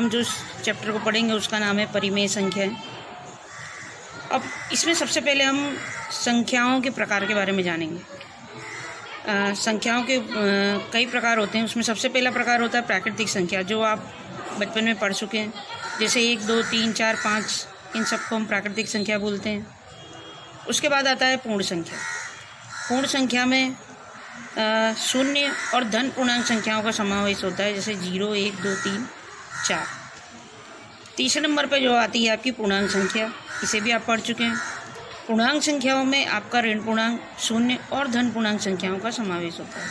हम जो चैप्टर को पढ़ेंगे उसका नाम है परिमेय संख्याएं। अब इसमें सबसे पहले हम संख्याओं के प्रकार के बारे में जानेंगे। संख्याओं के कई प्रकार होते हैं। उसमें सबसे पहला प्रकार होता है प्राकृतिक संख्या, जो आप बचपन में पढ़ चुके हैं। जैसे 1, 2, 3, 4, 5, इन सबको हम प्राकृतिक संख्या बोलते हैं। उसके बाद आता है पूर्ण संख्या। पूर्ण संख्या में शून्य और धन पूर्णांक संख्याओं का समावेश होता है, जैसे 0, 1, 2, 3, 4। तीसरे नंबर पर जो आती है आपकी पूर्णांक संख्या, इसे भी आप पढ़ चुके हैं। पूर्णांक संख्याओं में आपका ऋण पूर्णांक, शून्य और धन पूर्णांक संख्याओं का समावेश होता है।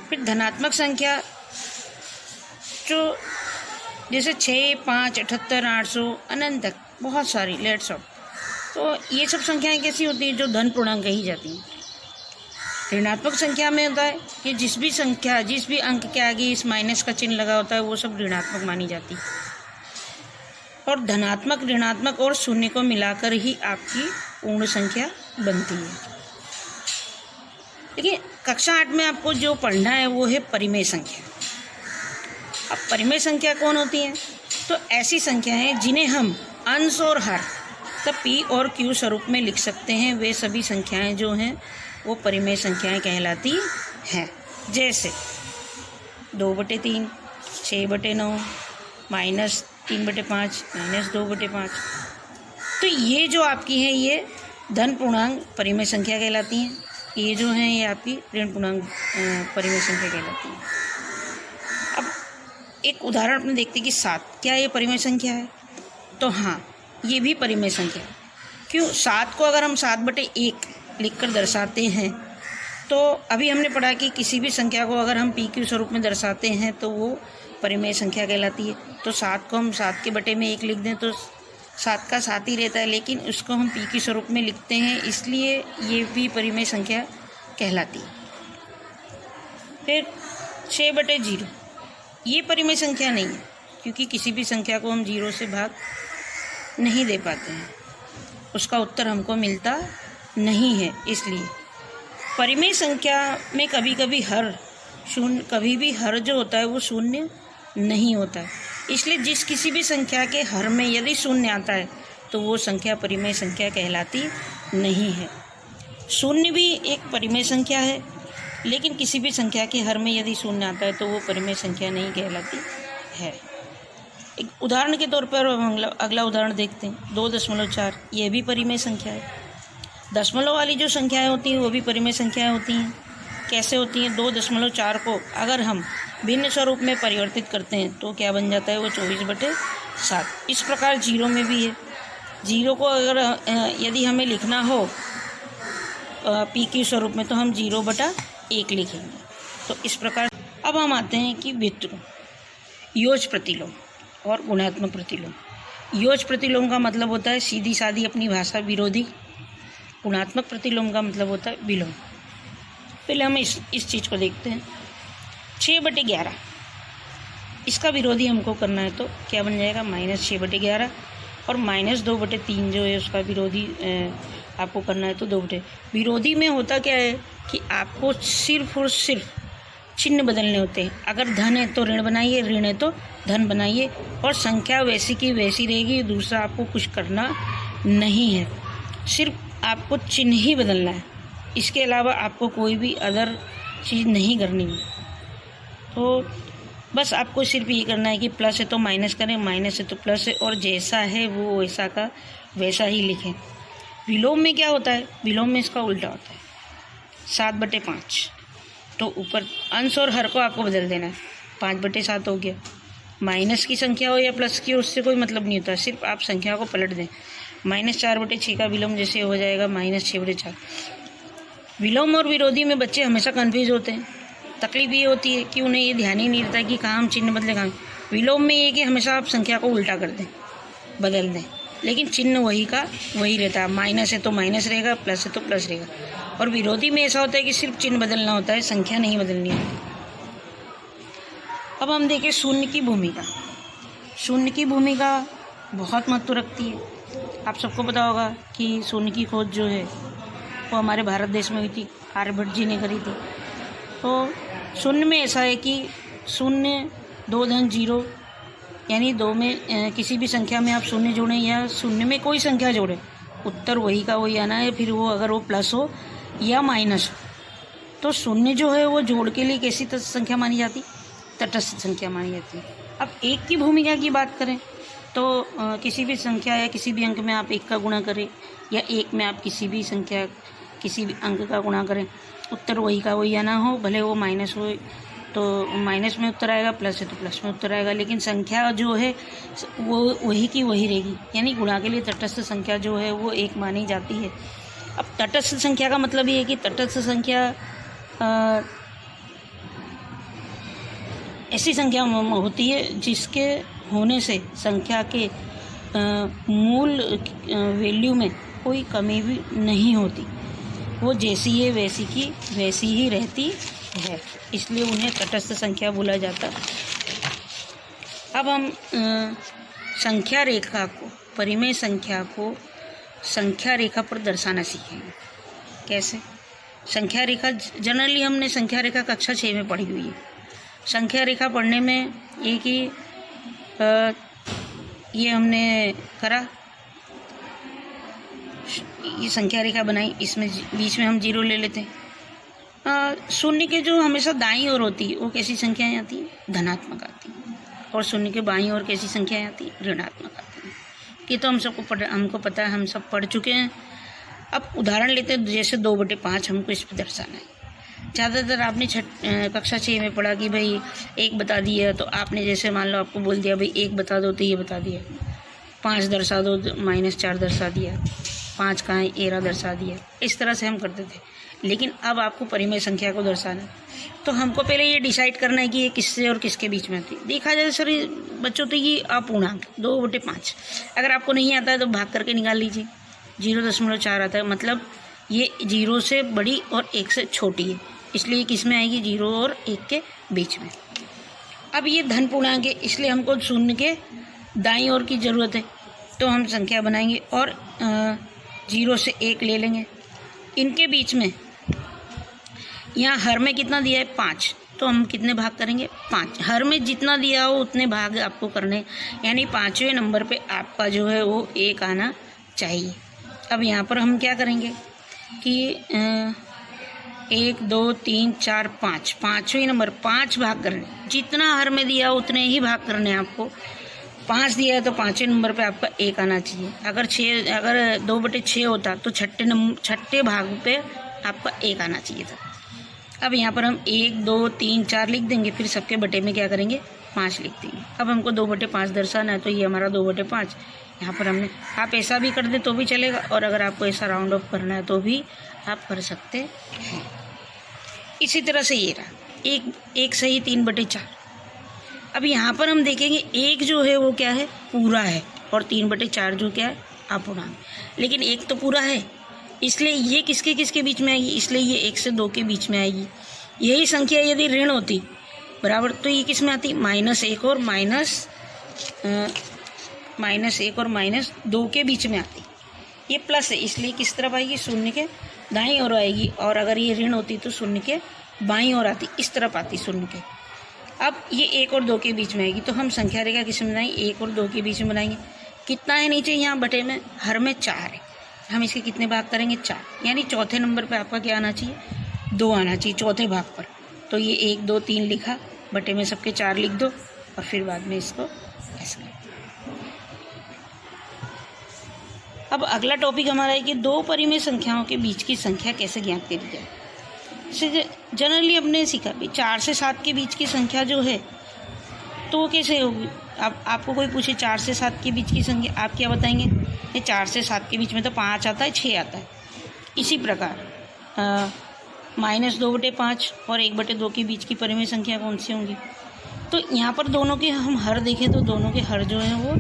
फिर धनात्मक संख्या जो जैसे 6, 5, 78, 800 अनंत तक बहुत सारी, लेट्स ऑफ। तो ये सब संख्याएं कैसी होती हैं? जो धन पूर्णांक कही जाती हैं। ऋणात्मक संख्या में होता है कि जिस भी अंक के आगे इस माइनस का चिन्ह लगा होता है वो सब ऋणात्मक मानी जाती है। और धनात्मक, ऋणात्मक और शून्य को मिलाकर ही आपकी पूर्ण संख्या बनती है। देखिए, कक्षा 8 में आपको जो पढ़ना है वो है परिमेय संख्या। अब परिमेय संख्या कौन होती है? तो ऐसी संख्याएं जिन्हें हम अंश और हर, तो P और Q स्वरूप में लिख सकते हैं, वे सभी संख्याएं जो हैं वो परिमेय संख्याएं कहलाती हैं। जैसे 2/3, 6/9, -3/5, -2/5। तो ये जो आपकी हैं ये धन पूर्णांक परिमेय संख्या कहलाती हैं। ये जो हैं ये आपकी ऋण पूर्णांक परिमेय संख्या कहलाती हैं। अब एक उदाहरण अपने देखते हैं कि 7, क्या ये परिमेय संख्या है? तो हाँ, ये भी परिमेय संख्या है। क्यों? 7 को अगर हम 7/1 लिखकर दर्शाते हैं, तो अभी हमने पढ़ा कि किसी भी संख्या को अगर हम PQ स्वरूप में दर्शाते हैं तो वो परिमेय संख्या कहलाती है। तो 7 को हम 7 के बटे में 1 लिख दें तो 7 का 7 ही रहता है, लेकिन उसको हम PQ स्वरूप में लिखते हैं, इसलिए ये भी परिमेय संख्या कहलाती है। फिर 6/0, ये परिमेय संख्या नहीं है, क्योंकि किसी भी संख्या को हम 0 से भाग नहीं दे पाते हैं, उसका उत्तर हमको मिलता नहीं है। इसलिए परिमेय संख्या में कभी भी हर जो होता है वो शून्य नहीं होता है। इसलिए किसी भी संख्या के हर में यदि शून्य आता है तो वो संख्या परिमेय संख्या कहलाती नहीं है। शून्य भी एक परिमेय संख्या है, लेकिन किसी भी संख्या के हर में यदि शून्य आता है तो वो परिमेय संख्या नहीं कहलाती है। एक उदाहरण के तौर पर अगला उदाहरण देखते हैं। 2.4, ये भी परिमेय संख्या है। दशमलव वाली जो संख्याएं होती हैं वो भी परिमेय संख्याएं होती हैं। कैसे होती हैं? 2.4 को अगर हम भिन्न स्वरूप में परिवर्तित करते हैं तो क्या बन जाता है? वो 24/7। इस प्रकार 0 में भी है। 0 को अगर यदि हमें लिखना हो PQ स्वरूप में तो हम 0/1 लिखेंगे। तो इस प्रकार अब हम आते हैं कि व्युत्क्रम, योज प्रतिलोम और गुणात्मक प्रतिलोम। योज प्रतिलोम का मतलब होता है सीधी सादी अपनी भाषा विरोधी। गुणात्मक प्रतिलोम का मतलब होता है विलोम। पहले हम इस चीज़ को देखते हैं। 6/11, इसका विरोधी हमको करना है तो क्या बन जाएगा? -6/11। और -2/3 जो है उसका विरोधी आपको करना है तो 2/। विरोधी में होता क्या है कि आपको सिर्फ और सिर्फ चिन्ह बदलने होते हैं। अगर धन है तो ऋण बनाइए, ऋण है तो धन बनाइए, और संख्या वैसी की वैसी रहेगी। दूसरा आपको कुछ करना नहीं है, सिर्फ आपको चिन्ह ही बदलना है। इसके अलावा आपको कोई भी अदर चीज़ नहीं करनी है। तो बस आपको सिर्फ ये करना है कि प्लस है तो माइनस करें, माइनस है तो प्लस है, और जैसा है वो वैसा का वैसा ही लिखें। विलोम में क्या होता है? विलोम में इसका उल्टा होता है। 7/5, तो ऊपर अंश और हर को आपको बदल देना है। 5/7 हो गया। माइनस की संख्या हो या प्लस की, उससे कोई मतलब नहीं होता, सिर्फ आप संख्या को पलट दें। -4/6 का विलोम जैसे हो जाएगा -6/4। विलोम और विरोधी में बच्चे हमेशा कन्फ्यूज होते हैं। तकलीफ ये होती है कि उन्हें ये ध्यान ही नहीं रहता कि कहाँ हम चिन्ह बदले, कहाँ। विलोम में ये कि हमेशा आप संख्या को उल्टा कर दें, बदल दें, लेकिन चिन्ह वही का वही रहता है। माइनस है तो माइनस रहेगा, प्लस है तो प्लस रहेगा। और विरोधी में ऐसा होता है कि सिर्फ चिन्ह बदलना होता है, संख्या नहीं बदलनी होती। अब हम देखें शून्य की भूमिका। शून्य की भूमिका बहुत महत्व रखती है। आप सबको पता होगा कि शून्य की खोज जो है वो हमारे भारत देश में हुई थी, आर्यभट्ट जी ने करी थी। तो शून्य में ऐसा है कि 0, 2 धन 0, यानी 2 में किसी भी संख्या में आप शून्य जोड़ें या शून्य में कोई संख्या जोड़ें, उत्तर वही का वही आना है। फिर वो अगर वो प्लस हो या माइनस हो, तो शून्य जो है वो जोड़ के लिए कैसी संख्या मानी जाती? तटस्थ संख्या मानी जाती है। अब एक की भूमिका की बात करें तो किसी भी संख्या या किसी भी अंक में आप 1 का गुणा करें या 1 में आप किसी भी संख्या किसी भी अंक का गुणा करें, उत्तर वही का वही आना हो। भले वो माइनस हो तो माइनस में उत्तर आएगा, प्लस है तो प्लस में उत्तर आएगा, लेकिन संख्या जो है वो वही की वही रहेगी। यानी गुणा के लिए तटस्थ संख्या जो है वो 1 मानी जाती है। अब तटस्थ संख्या का मतलब ये है कि तटस्थ संख्या ऐसी संख्या होती है जिसके होने से संख्या के मूल वैल्यू में कोई कमी भी नहीं होती, वो जैसी है वैसी की वैसी ही रहती है, इसलिए उन्हें तटस्थ संख्या बोला जाता है। अब हम संख्या रेखा को, परिमेय संख्या को संख्या रेखा पर दर्शाना सीखेंगे। कैसे? संख्या रेखा जनरली हमने संख्या रेखा कक्षा 6 में पढ़ी हुई है। संख्या रेखा पढ़ने में ये कि ये हमने करा, ये संख्या रेखा बनाई, इसमें बीच में हम 0 ले लेते हैं। शून्य के जो हमेशा दाईं ओर होती है वो कैसी संख्याएं आती हैं? धनात्मक आती हैं। और शून्य के बाईं ओर कैसी संख्याएं आती हैं? ऋणात्मक आती हैं। ये तो हमको पता है, हम सब पढ़ चुके हैं। अब उदाहरण लेते हैं, जैसे 2/5 हमको इस पर दर्शाना है। ज़्यादातर आपने कक्षा 6 में पढ़ा कि भाई 1 बता दिया, तो आपने जैसे मान लो आपको बोल दिया भाई 1 बता दो, तो ये बता दिया। 5 दर्शा दो, -4 दर्शा दिया। 5 कहाँ है? 13 दर्शा दिया। इस तरह से हम करते थे। लेकिन अब आपको परिमेय संख्या को दर्शाना है, तो हमको पहले ये डिसाइड करना है कि ये किससे और किसके बीच में आती है। देखा जाए सर बच्चों, तो ये अपूर्णांक 2/5 अगर आपको नहीं आता है तो भाग करके निकाल लीजिए। 0.4 आता है, मतलब ये 0 से बड़ी और 1 से छोटी है, इसलिए किस में आएगी? 0 और 1 के बीच में। अब ये धन पूर्णांक है, इसलिए हमको शून्य के दाईं ओर की ज़रूरत है, तो हम संख्या बनाएंगे और 0 से 1 ले लेंगे। इनके बीच में यहाँ हर में कितना दिया है? 5, तो हम कितने भाग करेंगे? 5। हर में जितना दिया हो उतने भाग आपको करने, यानी 5वें नंबर पे आपका जो है वो 1 आना चाहिए। अब यहाँ पर हम क्या करेंगे कि 1 2 3 4 5, 5वें नंबर 5 भाग करने, जितना हर में दिया उतने ही भाग करने आपको। 5 दिया है तो 5वें नंबर पे आपका 1 आना चाहिए। अगर 2/6 होता तो छठे भाग पे आपका 1 आना चाहिए था। अब यहाँ पर हम 1 2 3 4 लिख देंगे, फिर सबके बटे में क्या करेंगे? 5 लिख देंगे। अब हमको 2/5 दर्शाना है, तो ये हमारा 2/5 यहाँ पर हमने, आप ऐसा भी कर दें तो भी चलेगा, और अगर आपको ऐसा राउंड ऑफ करना है तो भी आप कर सकते हैं। इसी तरह से ये रहा 1 सही 3/4। अब यहाँ पर हम देखेंगे 1 जो है वो क्या है? पूरा है, और 3/4 जो क्या है? अपूर्णांक। लेकिन 1 तो पूरा है, इसलिए ये किसके किसके बीच में आएगी? इसलिए ये 1 से 2 के बीच में आएगी। यही संख्या यदि ऋण होती बराबर, तो ये किस में आती? -1 और -1 और -2 के बीच में आती। ये प्लस है, इसलिए किस तरफ आएगी? शून्य के दाईं ओर आएगी। और अगर ये ऋण होती तो शून्य के बाईं ओर आती, इस तरफ आती शून्य के। अब ये 1 और 2 के बीच में आएगी, तो हम संख्या रेखा किस में बनाएंगे? 1 और 2 के बीच में बनाएंगे। कितना है नीचे? यहाँ बटे में, हर में 4 है, हम इसके कितने भाग करेंगे? 4। यानी चौथे नंबर पे आपका क्या आना चाहिए? 2 आना चाहिए चौथे भाग पर। तो ये 1 2 3 लिखा, बटे में सबके 4 लिख दो, और फिर बाद में इसको ऐसा। अब अगला टॉपिक हमारा है कि 2 परिमेय संख्याओं के बीच की संख्या कैसे ज्ञात करी जाए। जनरली हमने सीखा भी 4 से 7 के बीच की संख्या जो है तो वो कैसे होगी। आपको कोई पूछे 4 से 7 के बीच की संख्या, आप क्या बताएंगे? ये 4 से 7 के बीच में तो 5 आता है, 6 आता है। इसी प्रकार -2/5 और 1/2 के बीच की परिमेय संख्या कौन सी होंगी? तो यहाँ पर दोनों के हम हर देखें तो दोनों के हर जो हैं वो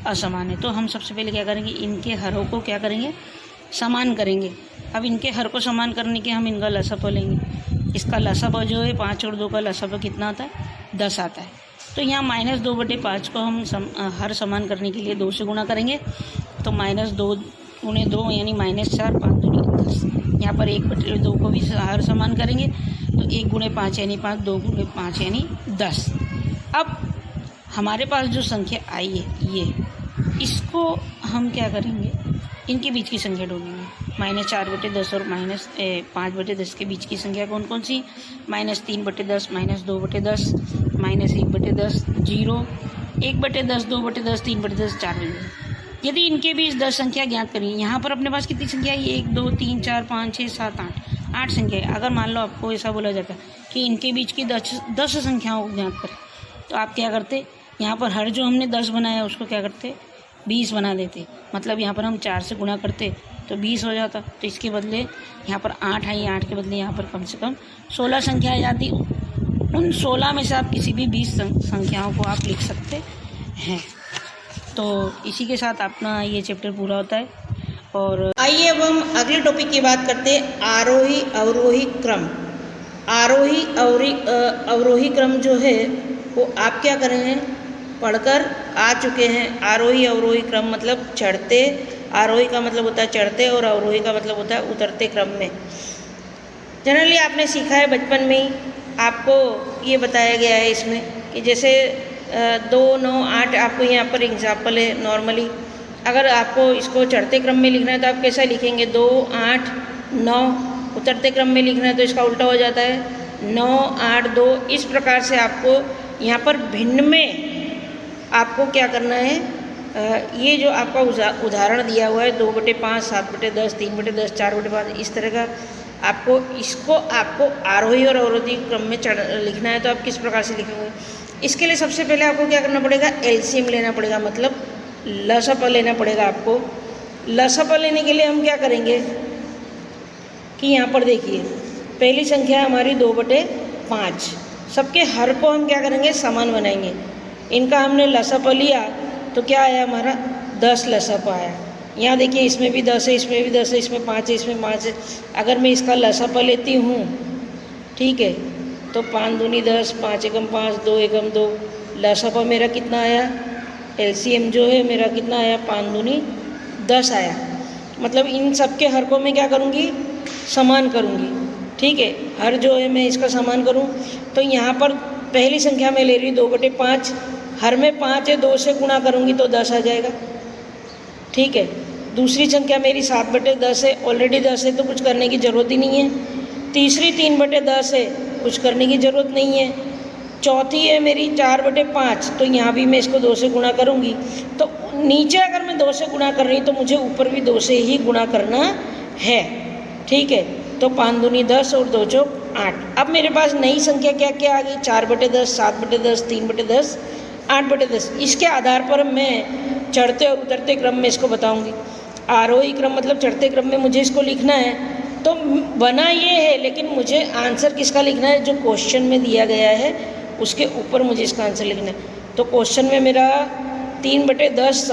असमान है। तो हम सबसे पहले क्या करेंगे? इनके हरों को क्या करेंगे? समान करेंगे। अब इनके हर को समान करने के हम इनका लसापा लेंगे। इसका लसापा जो है 5 और 2 का लसापा कितना आता है? 10 आता है। तो यहाँ -2/5 को हम हर समान करने के लिए 2 से गुणा करेंगे, तो -2 × 2 यानी -4, 5 दूनी 10। यहाँ पर 1/2 को भी हर समान करेंगे, तो 1 × 5 यानी 5, 2 × 5 यानी 10। अब हमारे पास जो संख्या आई है ये, इसको हम क्या करेंगे, इनके बीच की संख्या ढूंढेंगे। -4/10 और -5/10 के बीच की संख्या कौन कौन सी? -3/10, -2/10, -1/10, 0, 1/10, 2/10, 3/10, 4/10। यदि इनके बीच 10 संख्या ज्ञात करिए। यहाँ पर अपने पास कितनी संख्या है? 1, 2, 3, 4, 5, 6, 7, 8 संख्या है। अगर मान लो आपको ऐसा बोला जाता कि इनके बीच की 10 संख्याओं को ज्ञात करें, तो आप क्या करते? यहाँ पर हर जो हमने 10 बनाया उसको क्या करते? 20 बना देते। मतलब यहाँ पर हम 4 से गुणा करते तो 20 हो जाता। तो इसके बदले यहाँ पर 8 आई, 8 के बदले यहाँ पर कम से कम 16 संख्या आ जाती। उन 16 में से आप किसी भी 20 संख्याओं को आप लिख सकते हैं। तो इसी के साथ अपना ये चैप्टर पूरा होता है। और आइए अब हम अगले टॉपिक की बात करते हैं, आरोही अवरोही क्रम। आरोही अवरोही क्रम जो है वो आप क्या कर रहे हैं? पढ़कर आ चुके हैं। आरोही अवरोही क्रम मतलब चढ़ते, आरोही का मतलब होता है चढ़ते और अवरोही का मतलब होता है उतरते क्रम में। जनरली आपने सीखा है बचपन में ही, आपको ये बताया गया है इसमें कि जैसे 2, 9, 8 आपको यहाँ पर एग्जाम्पल है। नॉर्मली अगर आपको इसको चढ़ते क्रम में लिखना है तो आप कैसा लिखेंगे? 2, 8, 9। उतरते क्रम में लिखना है तो इसका उल्टा हो जाता है 9, 8, 2। इस प्रकार से आपको यहाँ पर भिन्न में आपको क्या करना है? ये जो आपका उदाहरण दिया हुआ है 2/5, 7/10, 3/10, 4/5, इस तरह का आपको आरोही और अवरोही क्रम में लिखना है। तो आप किस प्रकार से लिखेंगे? इसके लिए सबसे पहले आपको क्या करना पड़ेगा? एलसीएम लेना पड़ेगा, मतलब लसप लेना पड़ेगा आपको। लसप लेने के लिए हम क्या करेंगे कि यहाँ पर देखिए, पहली संख्या हमारी 2/5। सबके हर को हम क्या करेंगे? समान बनाएंगे। इनका हमने लसप लिया तो क्या आया हमारा? 10 लसप आया। यहाँ देखिए, इसमें भी 10 है, इसमें भी 10 है, इसमें 5 है, इसमें 5 है। अगर मैं इसका लसप लेती हूँ, ठीक है, तो 5 दूनी 10, 5 एकम 5, 2 एकम 2। लसपा मेरा कितना आया? एलसीएम जो है मेरा कितना आया? 5 दूनी 10 आया। मतलब इन सब के हर को मैं क्या करूँगी? समान करूँगी। ठीक है, हर जो है मैं इसका समान करूँ। तो यहाँ पर पहली संख्या में ले रही 2/5, हर में 5 है, 2 से गुणा करूँगी तो 10 आ जाएगा। ठीक है, दूसरी संख्या मेरी 7/10 है, ऑलरेडी 10 है तो कुछ करने की ज़रूरत ही नहीं है। तीसरी 3/10 है, कुछ करने की ज़रूरत नहीं है। चौथी है मेरी 4/5, तो यहाँ भी मैं इसको 2 से गुणा करूँगी। तो नीचे अगर मैं 2 से गुणा कर रही तो मुझे ऊपर भी 2 से ही गुणा करना है। ठीक है, तो 5 दूनी 10 और 2 चौक 8। अब मेरे पास नई संख्या क्या क्या आ गई? 4/10, 7/10, 3/10, 8/10। इसके आधार पर मैं चढ़ते और उतरते क्रम में इसको बताऊंगी। आरोही क्रम मतलब चढ़ते क्रम में मुझे इसको लिखना है। तो बना ये है, लेकिन मुझे आंसर किसका लिखना है? जो क्वेश्चन में दिया गया है उसके ऊपर मुझे इसका आंसर लिखना है। तो क्वेश्चन में मेरा 3/10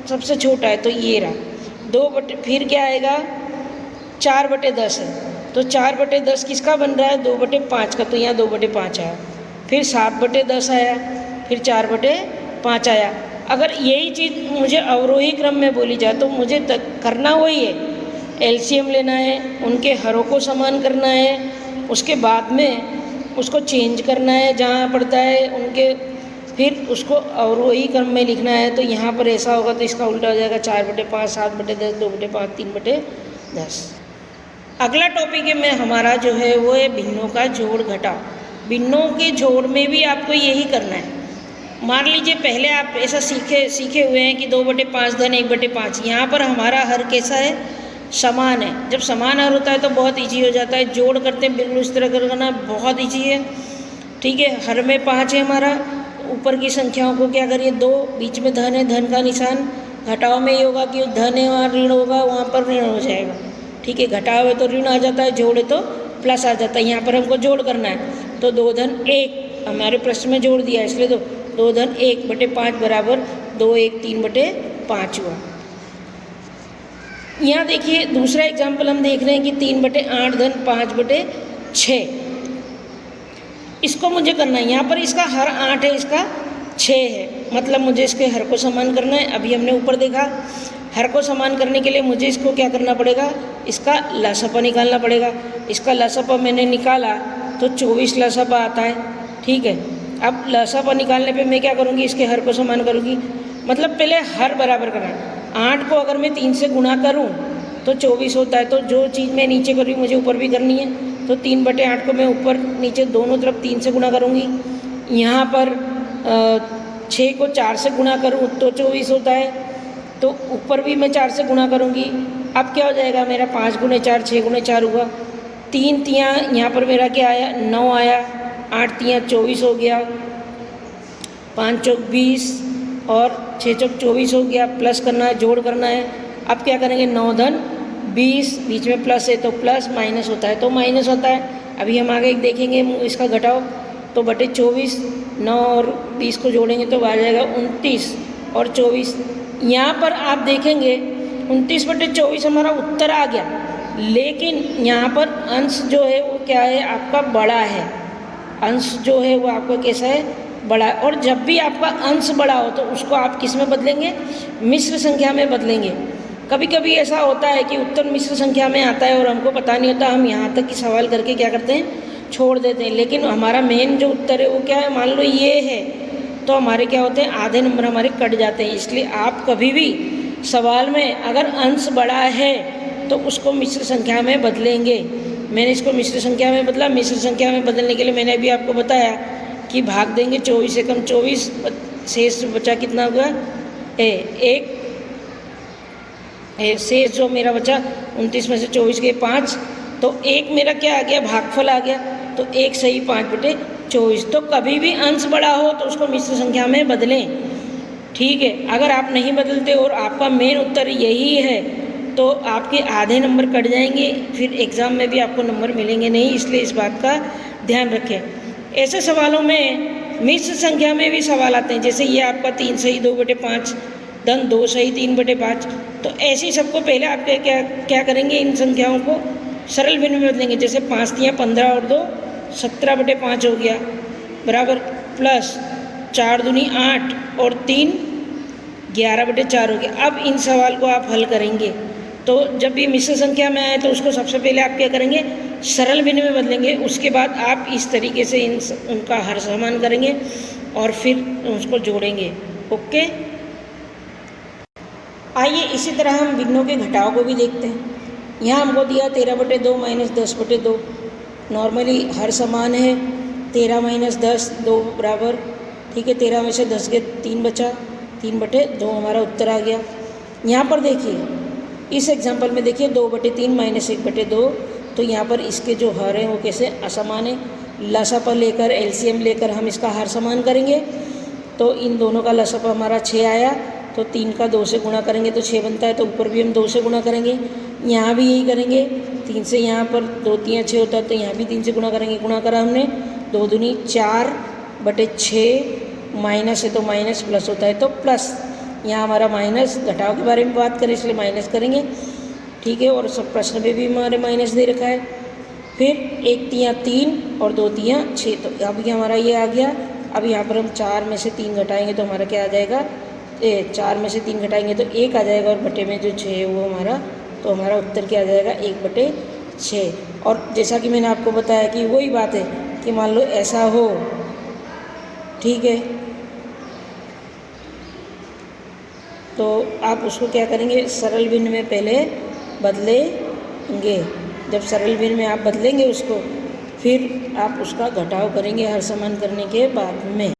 सबसे छोटा है, तो ये रहा। फिर क्या आएगा? 4/10 है, तो 4/10 किसका बन रहा है? 2/5 का, तो यहाँ 2/5 आया। फिर 7/10 आया, फिर 4/5 आया। अगर यही चीज़ मुझे अवरोही क्रम में बोली जाए तो मुझे करना वही है, एलसीएम लेना है, उनके हरों को समान करना है, उसके बाद में उसको चेंज करना है जहाँ पड़ता है उनके, फिर उसको अवरोही क्रम में लिखना है। तो यहाँ पर ऐसा होगा तो इसका उल्टा हो जाएगा 4/5, 7/10, 2/5, 3/10। अगला टॉपिक है में हमारा जो है वो है भिन्नों का जोड़ घटाव। भिन्नों के जोड़ में भी आपको यही करना है। मान लीजिए पहले आप ऐसा सीखे हुए हैं कि 2/5 धन 1/5। यहाँ पर हमारा हर कैसा है? समान है। जब समान हर होता है तो बहुत ईजी हो जाता है, जोड़ करते हैं बिल्कुल इस तरह करना बहुत ईजी है। ठीक है, हर में 5 है हमारा, ऊपर की संख्याओं को क्या करिए 2, बीच में धन है, धन का निशान। घटाव में ये होगा कि धन है वहाँ ऋण होगा, वहाँ पर ऋण हो जाएगा। ठीक है, घटाव है तो ऋण आ जाता है, जोड़ है तो प्लस आ जाता है। यहाँ पर हमको जोड़ करना है तो 2 धन 1 हमारे प्रश्न में जोड़ दिया, इसलिए 2 धन 1/5 बराबर 2, 1, 3/5 हुआ। यहाँ देखिए दूसरा एग्जाम्पल हम देख रहे हैं कि 3/8 धन 5/6। इसको मुझे करना है। यहाँ पर इसका हर 8 है, इसका 6 है, मतलब मुझे इसके हर को समान करना है। अभी हमने ऊपर देखा, हर को समान करने के लिए मुझे इसको क्या करना पड़ेगा? इसका लसपा निकालना पड़ेगा। इसका लसपा मैंने निकाला तो 24 लसपा आता है। ठीक है, अब लसापा निकालने पे मैं क्या करूँगी, इसके हर को समान करूँगी, मतलब पहले हर बराबर करना है। 8 को अगर मैं 3 से गुणा करूँ तो 24 होता है, तो जो चीज़ मैं नीचे कर रही हूँ मुझे ऊपर भी करनी है, तो 3/8 को मैं ऊपर नीचे दोनों तरफ 3 से गुणा करूँगी। यहाँ पर 6 को 4 से गुणा करूँ तो 24 होता है, तो ऊपर भी मैं 4 से गुणा करूँगी। अब क्या हो जाएगा मेरा 5 × 4 6 × 4 हुआ, 3 तियाँ यहाँ पर मेरा क्या आया 9 आया, 8 तियाँ 24 हो गया, 5 चौक 20 और 6 चौक 24 हो गया। प्लस करना है, जोड़ करना है। अब क्या करेंगे 9 धन 20, बीच में प्लस है तो प्लस, माइनस होता है तो माइनस होता है। अभी हम आगे देखेंगे इसका घटाओ, तो बटे 24, 9 और 20 को जोड़ेंगे तो आ जाएगा 29 और 24। यहाँ पर आप देखेंगे 29/24 हमारा उत्तर आ गया, लेकिन यहाँ पर अंश जो है वो क्या है आपका बड़ा है, अंश जो है वो आपका कैसा है बड़ा है। और जब भी आपका अंश बड़ा हो तो उसको आप किस में बदलेंगे, मिश्र संख्या में बदलेंगे। कभी कभी ऐसा होता है कि उत्तर मिश्र संख्या में आता है और हमको पता नहीं होता, हम यहाँ तक की सवाल करके क्या करते हैं छोड़ देते हैं, लेकिन हमारा मेन जो उत्तर है वो क्या है, मान लो ये है, तो हमारे क्या होते हैं आधे नंबर हमारे कट जाते हैं। इसलिए आप कभी भी सवाल में अगर अंश बड़ा है तो उसको मिश्र संख्या में बदलेंगे। मैंने इसको मिश्र संख्या में बदला। मिश्र संख्या में बदलने के लिए मैंने अभी आपको बताया कि भाग देंगे 24 से कम 24, शेष बचा कितना हुआ एक, शेष जो मेरा बचा 29 में से 24 गए 5, तो एक मेरा क्या आ गया भागफल आ गया, तो 1 सही 5/24। तो कभी भी अंश बड़ा हो तो उसको मिश्र संख्या में बदलें, ठीक है। अगर आप नहीं बदलते और आपका मेन उत्तर यही है तो आपके आधे नंबर कट जाएंगे, फिर एग्ज़ाम में भी आपको नंबर मिलेंगे नहीं, इसलिए इस बात का ध्यान रखें। ऐसे सवालों में मिश्र संख्या में भी सवाल आते हैं, जैसे ये आपका 3 सही 2/5 धन 2 सही 3/5, तो ऐसे ही सबको पहले आप क्या करेंगे, इन संख्याओं को सरल भिन्न में बदलेंगे। जैसे 5 तियाँ 15 और 2 17/5 हो गया, बराबर प्लस 4 दूनी 8 और 3 11/4 हो गया। अब इन सवाल को आप हल करेंगे तो जब भी मिश्र संख्या में आए तो उसको सबसे पहले आप क्या करेंगे, सरल भिन्न में बदलेंगे। उसके बाद आप इस तरीके से उनका हर समान करेंगे और फिर उसको जोड़ेंगे। ओके, आइए इसी तरह हम भिन्नों के घटाव को भी देखते हैं। यहाँ हमको दिया 13/2 - 10/2, नॉर्मली हर समान है, 13 - 10 2 बराबर, ठीक है। 13 में से 10 के 3 बचा, 3/2 हमारा उत्तर आ गया। यहाँ पर देखिए इस एग्जाम्पल में देखिए 2/3 - 1/2, तो यहाँ पर इसके जो हर हैं वो कैसे असमान है। लसापा लेकर एलसीएम लेकर हम इसका हर समान करेंगे, तो इन दोनों का लसापा हमारा 6 आया, तो 3 का 2 से गुणा करेंगे तो 6 बनता है, तो ऊपर भी हम 2 से गुणा करेंगे। यहाँ भी यही करेंगे, 3 से यहाँ पर 2 तियाँ 6 होता है, तो यहाँ भी 3 से गुणा करेंगे। गुणा करा हमने 2 दूनी 4/6, माइनस है तो माइनस, प्लस होता है तो प्लस। यहाँ हमारा माइनस, घटाव के बारे में बात करें इसलिए माइनस करेंगे, ठीक है। और सब प्रश्न में भी हमारे माइनस दे रखा है। फिर 1 तियाँ 3 और 2 तियाँ 6, तो अभी हमारा ये आ गया। अब यहाँ पर हम 4 में से 3 घटाएंगे तो हमारा क्या आ जाएगा, 4 में से 3 घटाएंगे तो 1 आ जाएगा, और बटे में जो 6 है वो हमारा, तो हमारा उत्तर क्या आ जाएगा 1/6। और जैसा कि मैंने आपको बताया कि वही बात है कि मान लो ऐसा हो, ठीक है, तो आप उसको क्या करेंगे, सरल भिन्न में पहले बदलेंगे। जब सरल भिन्न में आप बदलेंगे उसको, फिर आप उसका घटाव करेंगे हर समान करने के बाद में।